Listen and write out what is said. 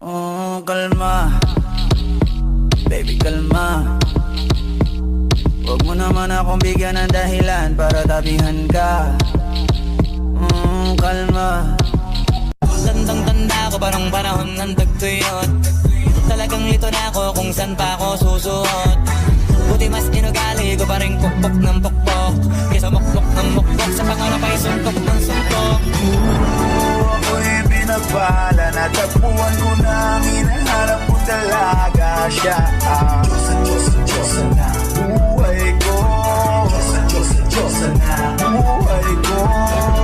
Oh, kalma. Baby, kalma. Huwag mo naman akong bigyan ng dahilan para tabihan ka. Kalma. Tandang-tanda ko parang panahon ng tagtuyot. Talagang lito na ako kung saan pa ako susuot. Buti mas inugali ko pa rin pukpok ng pukpok kaysa mukpok ng mukpok sa pangarap ay suntok ng suntok. Ako'y pinagpala, natagpuan ko na ang hinahanap ko talaga siya. Diyosa na buhay ko, Diyosa na buhay ko.